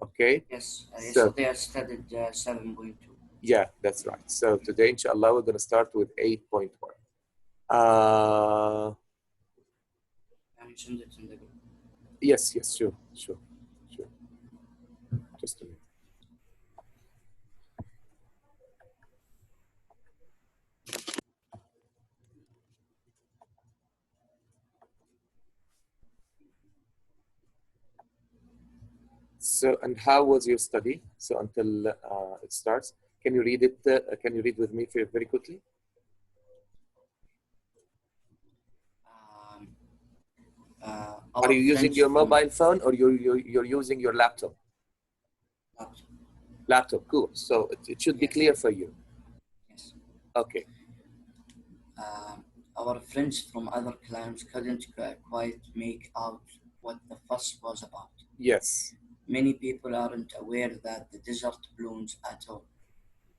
Okay, Yes, so yesterday I studied 7.2. yeah, that's right. So today, inshallah, we're going to start with 8.1. Can you send it in the group? Yes, yes, sure. Just a minute. So, and how was your study? So until it starts, can you read it? Can you read with me very quickly? Um, Are our you using friends your from mobile phone or you're using your laptop? laptop. Laptop, cool. So it should be Yes, clear for you. yes. Okay. Our friends from other clans couldn't quite make out what the fuss was about. Yes. Many people aren't aware that the desert blooms at all,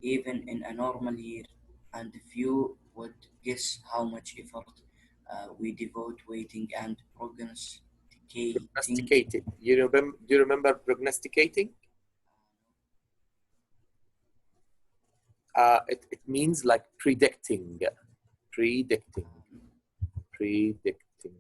even in a normal year, and few would guess how much effort we devote waiting and prognosticating. Prognosticating. Do you remember prognosticating? It means like predicting. Predicting. Predicting.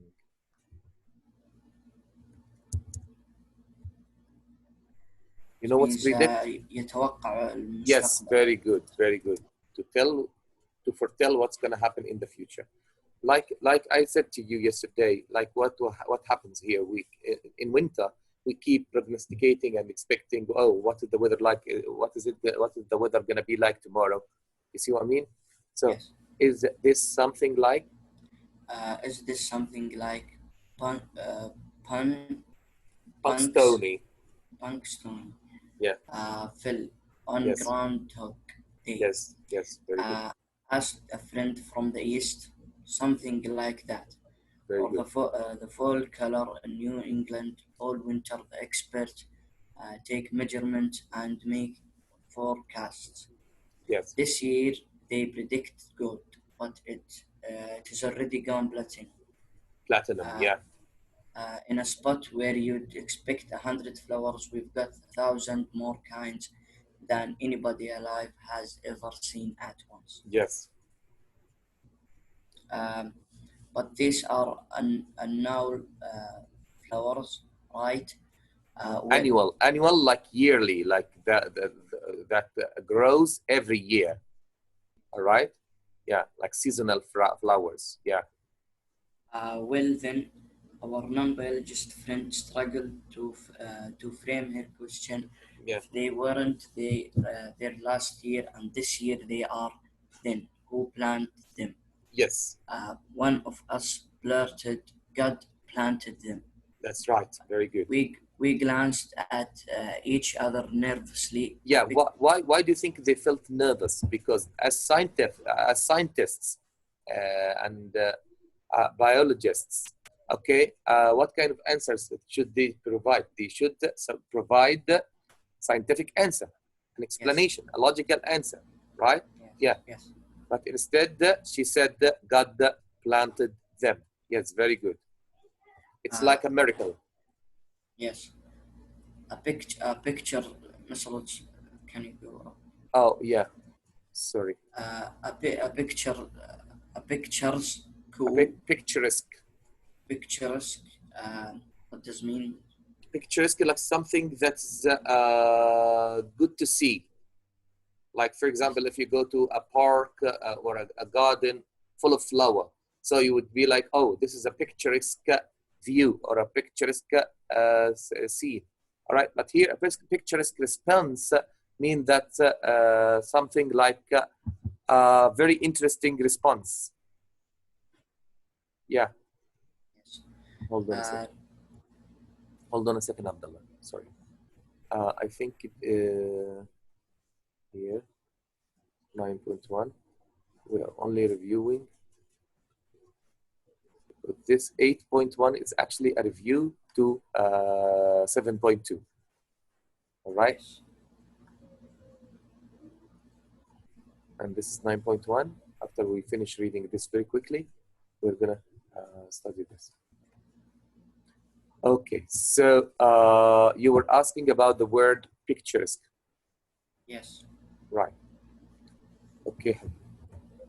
You It know what's means predict? يتوقع Yes, المستقبل. very good, very good. To foretell what's going to happen in the future. Like I said to you yesterday, like what happens here? We in winter we keep prognosticating and expecting. Oh, what is the weather like? What is it? What is the weather going to be like tomorrow? You see what I mean? So, Yes. is this something like Is this something like pun, uh, pun, punks, Punxsutawney? Punkstone, Yeah. Phil on Yes. Groundhog Day? Yes. Yes. Very good. Uh, asked a friend from the East, something like that. Very Or good. the fall color in New England all winter. The experts take measurements and make forecasts. Yes. This year they predict good, but it is already gone platinum. Platinum. Uh, Yeah. in a spot where you'd expect 100 flowers, we've got 1,000 more kinds than anybody alive has ever seen at once. Yes. Um, but these are annual flowers, right? Well, Annual, like yearly, like that grows every year. All right. Yeah, like seasonal flowers. Yeah. well then, our non-biologist friend struggled to frame her question. Yeah. If they weren't there last year and this year they are, then who planted them? Yes. One of us blurted, "God planted them." That's right. Very good. We glanced at each other nervously. Yeah. Why do you think they felt nervous? Because as scientists and biologists, okay, what kind of answers should they provide? They should provide scientific answer, an Yes, explanation, a logical answer, right? yes, Yeah. yes. But instead, she said, God planted them. Yes, very good. It's Uh, like a miracle. yes. A picture, مثلا, can you go up? Oh, yeah. Sorry. A picture, a pictures, A bit cool, picturesque. picturesque. What does mean? Picturesque, like something that's good to see. Like, for example, if you go to a park or a garden full of flower, so you would be like, oh, this is a picturesque view or a picturesque scene. All right, but here a picturesque response mean that something like a very interesting response. Yeah. Yes. Hold on a Uh, second. Hold on a second, Abdullah. Sorry. I think here 9.1. We are only reviewing. This 8.1 is actually a review to 7.2. All right. yes. And this is 9.1. After we finish reading this very quickly, we're gonna study this. Okay, so you were asking about the word picturesque, Yes. right? Okay,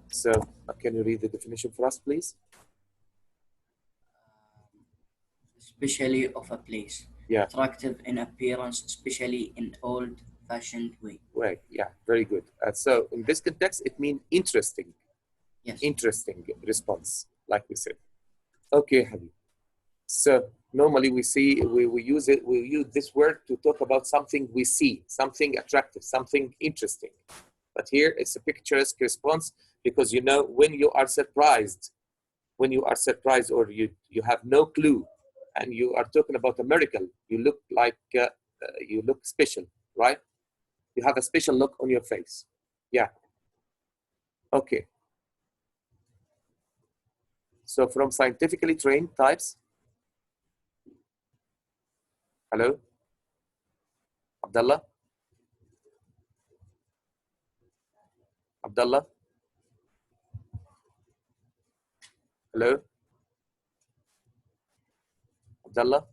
so can you read the definition for us, please? Especially of a place. Yeah, Attractive in appearance, especially in old-fashioned way. right. Yeah, very good. So in this context, it means interesting, Yes. interesting response, like we said. Okay, Habib. So normally we use it, we use this word to talk about something we see, something attractive, something interesting. But here it's a picturesque response because you know when you are surprised, or you have no clue, and you are talking about a miracle, you look like you look special, right? You have a special look on your face. Yeah. Okay. So from scientifically trained types. Hello, Abdullah. Abdullah. Hello, Abdullah.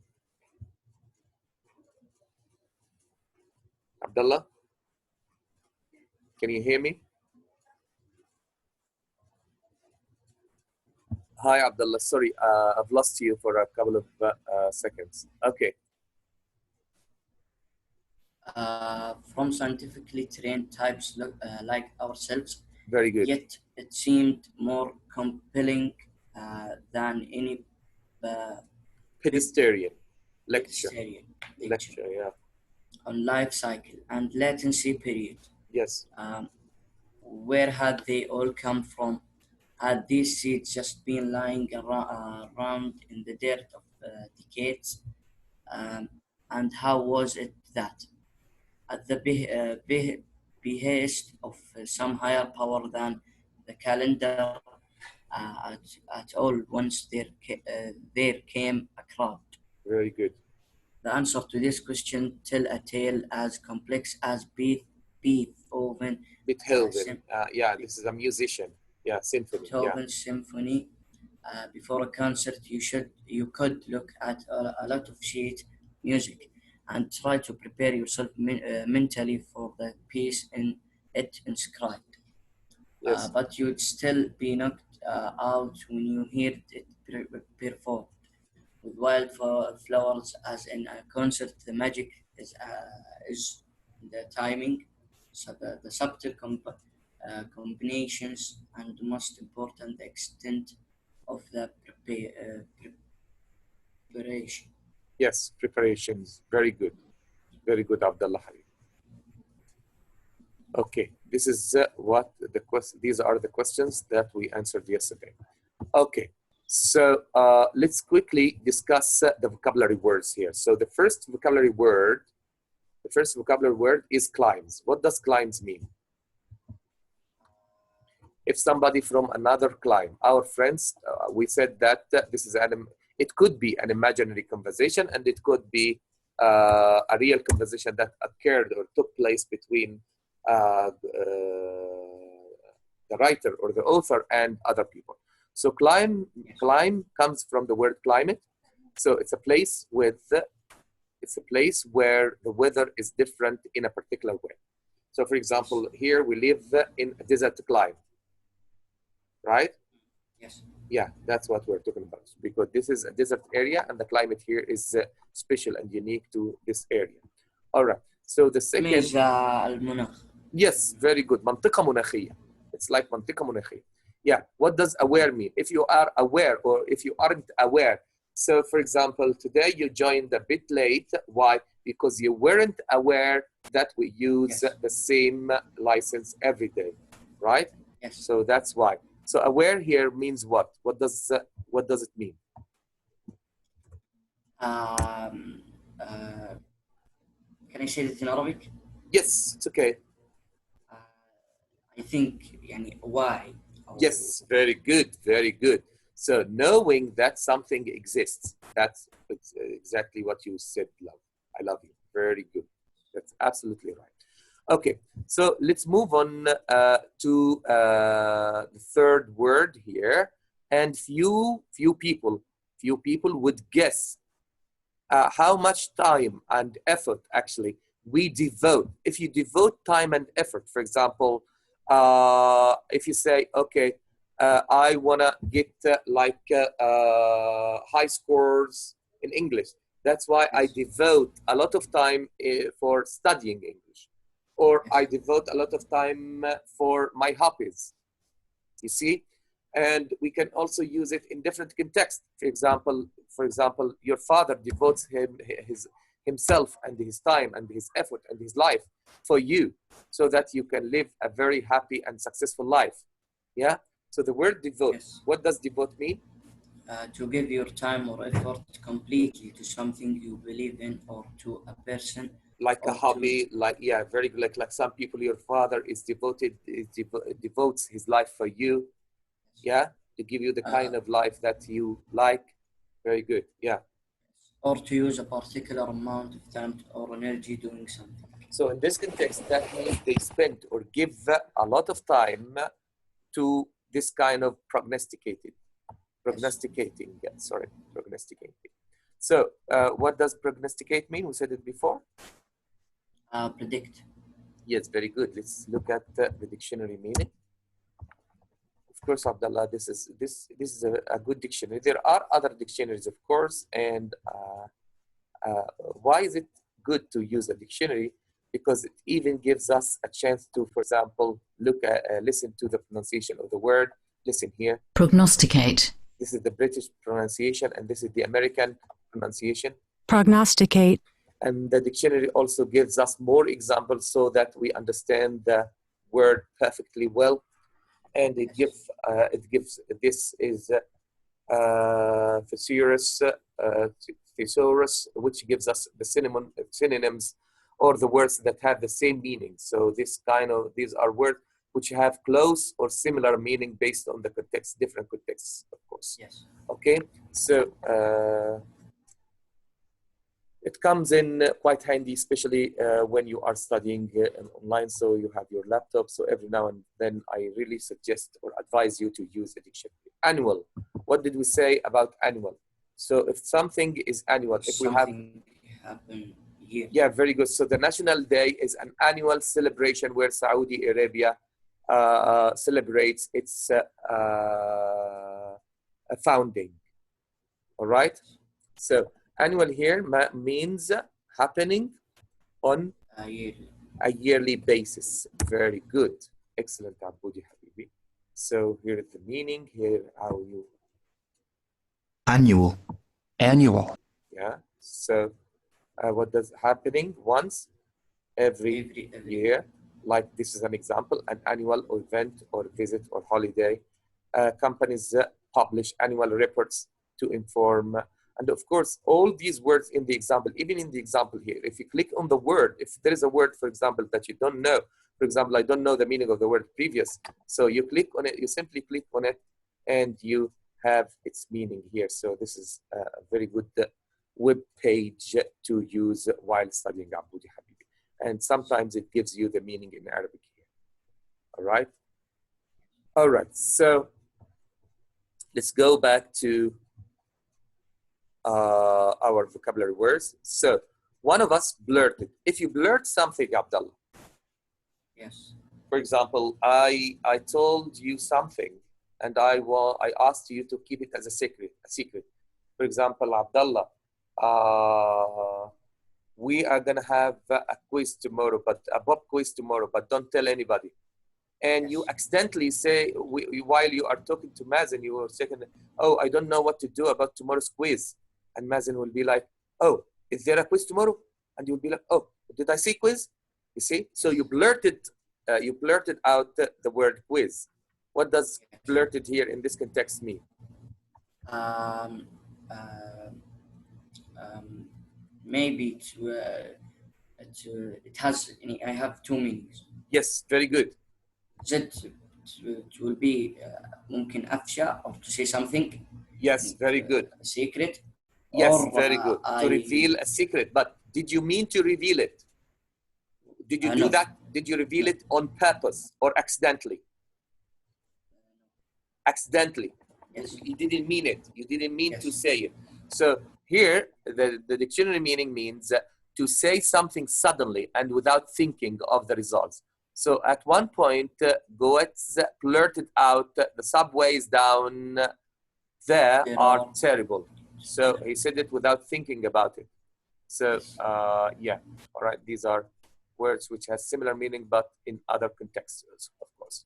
Abdullah. Can you hear me? Hi, Abdullah. Sorry, I've lost you for a couple of seconds. Okay. From scientifically trained types like ourselves, Very good. yet it seemed more compelling than any Pedestrian lecture. pedestrian lecture Lecture. Yeah. on life cycle and latency period. Yes. Where had they all come from? Had these seeds just been lying around in the dirt of decades? Um, and how was it that, at the behest of some higher power than the calendar, at all once there came a crowd? Very good. The answer to this question tell a tale as complex as Beethoven, Beethoven. Yeah, this is a musician. Yeah, symphony. Yeah. Beethoven's symphony. Before a concert, you could look at a lot of sheet music and try to prepare yourself mentally for the piece in it inscribed. Yes. But you'd still be knocked out when you heard it performed with wildflowers. As in a concert, the magic is the timing, so the subtle combinations, and most important, the extent of the preparation. Yes. Preparations. Very good. Very good, Abdullah. Okay. This is what the question. These are the questions that we answered yesterday. Okay. So let's quickly discuss the vocabulary words here. So the first vocabulary word is climbs. What does climbs mean? If somebody from another clime, our friends, we said that it could be an imaginary conversation, and it could be a real conversation that occurred or took place between the writer or the author and other people. So climb comes from the word climate. So it's a place where the weather is different in a particular way. So for example, here we live in a desert climate, right? Yes. Yeah, that's what we're talking about, because this is a desert area and the climate here is special and unique to this area. All right. So the second. means المناخ. Yes, very good. منطقة مناخية. It's like منطقة مناخية. Yeah. What does aware mean? If you are aware or if you aren't aware. So for example, today you joined a bit late. Why? Because you weren't aware that we use the same license every day, right? Yes. So that's why. So aware here means what? What does it mean? Can I say it in Arabic? Yes, it's okay. I think يعني why. Yes, very good, very good. So knowing that something exists, that's exactly what you said, love. I love you. Very good. That's absolutely right. Okay, so let's move on to the third word here. And few people would guess how much time and effort actually we devote. If you devote time and effort, for example, if you say, okay, I want to get high scores in English. That's why I Yes. devote a lot of time for studying English, or Yes. I devote a lot of time for my hobbies. You see, and we can also use it in different contexts. For example, your father devotes himself and his time and his effort and his life for you, so that you can live a very happy and successful life. Yeah. So the word devote. Yes. What does devote mean? To give your time or effort completely to something you believe in, or to a person, Like a or to hobby, like, yeah, very good. Like some people, your father is devotes his life for you. Yeah, to give you the uh, kind of life that you like. Very good. Yeah. or to use a particular amount of time or energy doing something. So in this context, that means they spend or give a lot of time to this kind of prognosticating. Sorry, prognosticating. So what does prognosticate mean? We said it before. Predict. Yes, very good. Let's look at the dictionary meaning. Of course, Abdullah, this is a good dictionary. There are other dictionaries, of course, and why is it good to use a dictionary? Because it even gives us a chance to, for example, listen to the pronunciation of the word. Listen here. Prognosticate. This is the British pronunciation, and this is the American pronunciation. Prognosticate. And the dictionary also gives us more examples so that we understand the word perfectly well. And it gives this is thesaurus, which gives us the synonyms or the words that have the same meaning. So these are words which have close or similar meaning based on the context, different contexts, of course. Yes. Okay, so it comes in quite handy, especially when you are studying online, so you have your laptop. So every now and then, I really suggest or advise you to use a dictionary. Annual. What did we say about annual? So if something is annual, if we have... Something happen here. Yeah, very good. So the National Day is an annual celebration where Saudi Arabia celebrates its founding. All right? So annual here means happening on Yearly. a yearly basis. Very good. Excellent, Aboudi Habibi. So here is the meaning. Here how you... Annual. Annual. Yeah. So what does happening once every year? Like this is an example, an annual event or visit or holiday. Companies publish annual reports to inform. And of course, all these words in the example, even in the example here, if you click on the word, if there is a word, for example, that you don't know, for example, I don't know the meaning of the word previous. So you click on it, you simply click on it, and you have its meaning here. So this is a very good web page to use while studying Aboudi Habibi. And sometimes it gives you the meaning in Arabic here. All right? All right, so let's go back to our vocabulary words. So one of us blurted. If you blurt something, Abdullah, Yes. for example, I told you something and I asked you to keep it as a secret. For example, Abdullah, we are gonna have a quiz tomorrow, but a Bob quiz tomorrow, but don't tell anybody. And Yes. you accidentally say, while you are talking to Mazen, you were saying, oh, I don't know what to do about tomorrow's quiz. And Mazen will be like, oh, is there a quiz tomorrow? And you'll be like, oh, did I say quiz? You see? So you blurted out the word quiz. What does blurted here in this context mean? Maybe it has. I have two meanings. Yes, very good. It will be ممكن أفشى, or to say something. Yes, very good. Secret. Yes, or, very good. To reveal a secret. But did you mean to reveal it? Did you do no. that? Did you reveal it on purpose or accidentally? Accidentally. Yes. You didn't mean it. You didn't mean Yes. to say it. So Here, the dictionary meaning means to say something suddenly and without thinking of the results. So at one point, Goetz blurted out, the subways down there are terrible. So he said it without thinking about it. So yeah, all right, these are words which has similar meaning, but in other contexts, of course.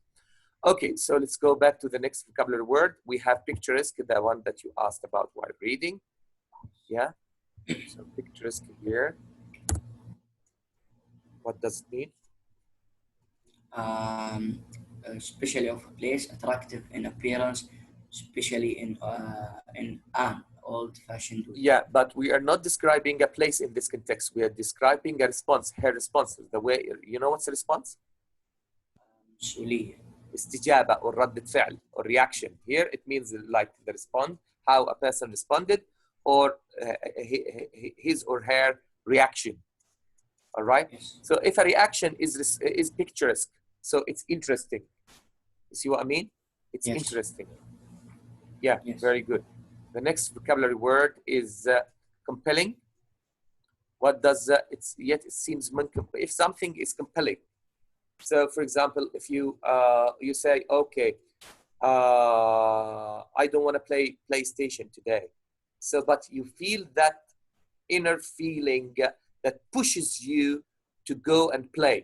Okay, so let's go back to the next vocabulary word. We have picturesque, the one that you asked about while reading. Yeah, so picturesque here. What does it mean? Especially of a place, attractive in appearance, especially in an old-fashioned way. Yeah, but we are not describing a place in this context. We are describing a response. Her response is the way, you know what's the response? مسؤولية. استجابة or ردة فعل or reaction. Here it means like the response, how a person responded, or his or her reaction. All right. Yes. So if a reaction is picturesque, so it's interesting. You see what I mean? It's Yes. interesting. Yeah, Yes. very good. The next vocabulary word is compelling. What does it's yet it seems if something is compelling. So for example, if you you say, okay, I don't want to play PlayStation today. So but you feel that inner feeling that pushes you to go and play.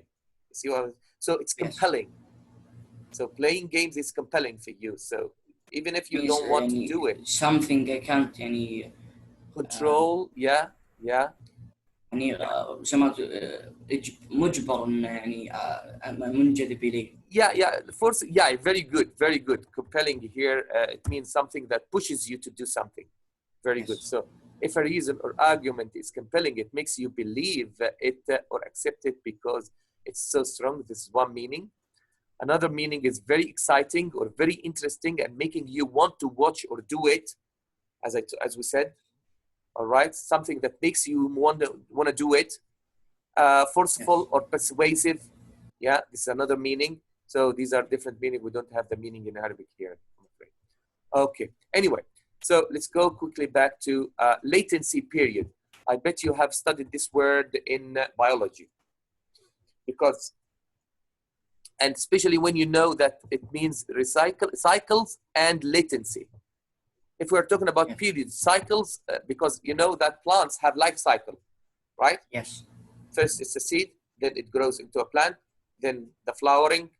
See what so it's compelling. Yes. So playing games is compelling for you. So even if you don't want to do it, something I can't يعني control. Yeah. يعني سمعت مجبر إن يعني منجذب إليه. Yeah, force. Yeah, very good. Compelling here, it means something that pushes you to do something. Very Yes. good. So if a reason or argument is compelling, it makes you believe it or accept it because it's so strong. This is one meaning. Another meaning is very exciting or very interesting and making you want to watch or do it, as we said. All right, something that makes you want to do it. Forceful. Yes. Or persuasive. Yeah, this is another meaning. So these are different meaning. We don't have the meaning in Arabic here, I'm afraid. Okay, anyway, so let's go quickly back to latency period. I bet you have studied this word in biology. Because, and especially when you know that it means cycles and latency. If we're talking about periods, cycles, because you know that plants have life cycle, right? Yes. First it's a seed, then it grows into a plant, then the flowering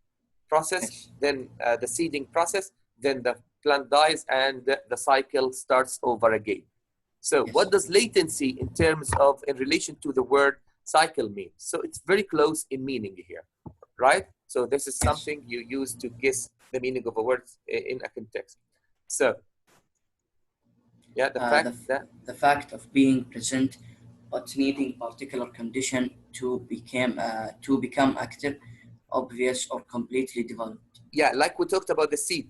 process, yes. Then the seeding process, then the plant dies and the cycle starts over again. So yes. What does latency in terms of, in relation to the word cycle mean? So it's very close in meaning here, right? So this is something you use to guess the meaning of a word in a context. So, yeah, the fact of being present but needing particular condition to become active, obvious, or completely developed. Yeah, like we talked about the seed.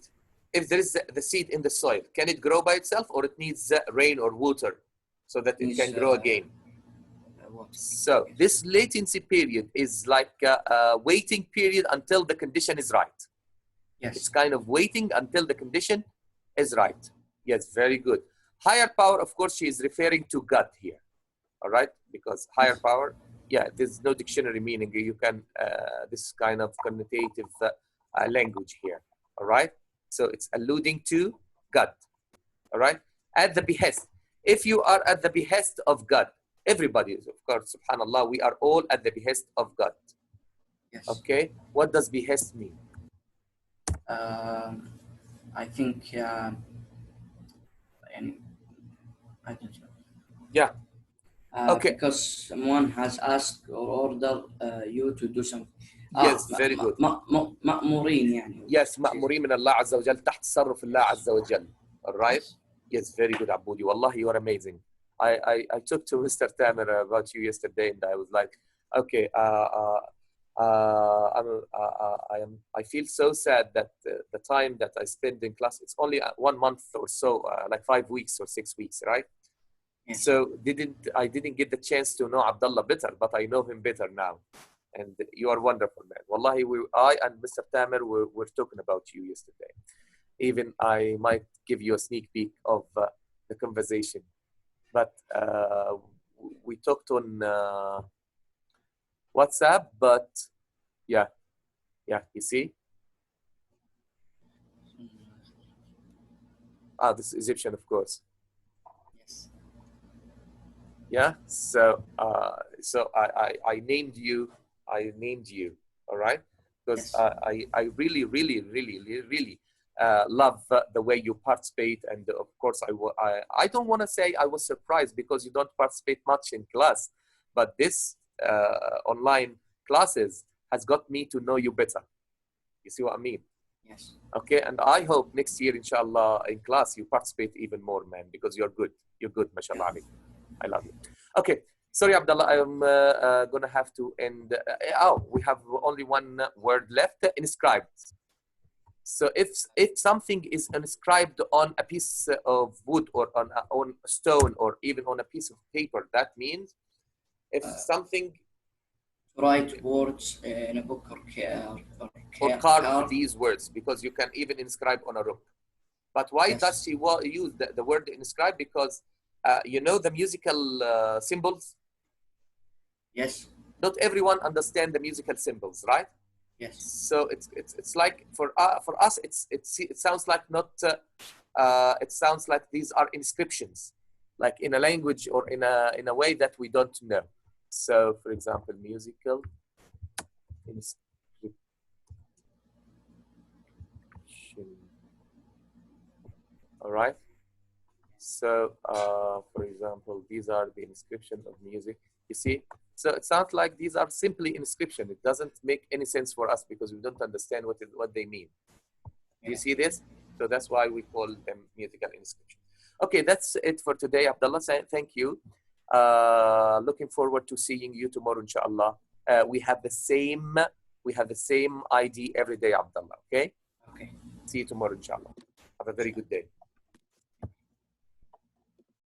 If there is the seed in the soil, can it grow by itself or it needs rain or water so that it can grow again? So this latency period is like a waiting period until the condition is right. Yes. It's kind of waiting until the condition is right. Yes, very good. Higher power, of course, she is referring to God here. All right, because higher power, yeah, there's no dictionary meaning. You can, this kind of connotative language here. All right, so it's alluding to God. All right, at the behest. If you are at the behest of God, everybody is, of course, subhanallah, we are all at the behest of God. Yes. Okay, what does behest mean? I think, I don't know. Yeah. Okay. Because someone has asked or ordered you to do something. Yes, very good. مأمورين يعني. Yes, مأمورين من الله عز وجل تحت تصرف الله عز وجل. All right. Yes, very good, Aboudi. Wallahi, you are amazing. I talked to Mr. Tamer about you yesterday, and I was like, okay, I feel so sad that the time that I spend in class, it's only 1 month or so, like 5 weeks or 6 weeks, right? Yes. So I didn't get the chance to know Abdullah better, but I know him better now. And you are wonderful, man. Wallahi, I and Mr. Tamer were talking about you yesterday. Even I might give you a sneak peek of the conversation. but we talked on WhatsApp. But yeah, you see. This is Egyptian, of course. Yes. Yeah. So I named you. All right. Because Yes. I really love the way you participate, and of course I don't want to say I was surprised because you don't participate much in class, but this online classes has got me to know you better. You see what I mean? Yes. Okay, and I hope next year, inshallah, in class you participate even more, man, because you're good. You're good, mashallah. I love you. Okay, sorry, Abdullah, I'm gonna have to end. We have only one word left. Inscribed. So if something is inscribed on a piece of wood or on a stone or even on a piece of paper, that means if something Write words in a book or carve these words, because you can even inscribe on a rock. But why Yes. does she use the word inscribe? Because you know the musical symbols. Yes. Not everyone understands the musical symbols, right? Yes. So it's like for us it sounds like not it sounds like these are inscriptions, like in a language or in a way that we don't know. So for example, musical inscription. All right. So for example, these are the inscription of music. You see, so it sounds like these are simply inscription. It doesn't make any sense for us because we don't understand what they mean. You see this? So that's why we call them musical inscription. Okay, that's it for today, Abdullah. Thank you. Looking forward to seeing you tomorrow, inshallah. We have the same ID every day, Abdullah. Okay. Okay. See you tomorrow, inshallah. Have a very good day.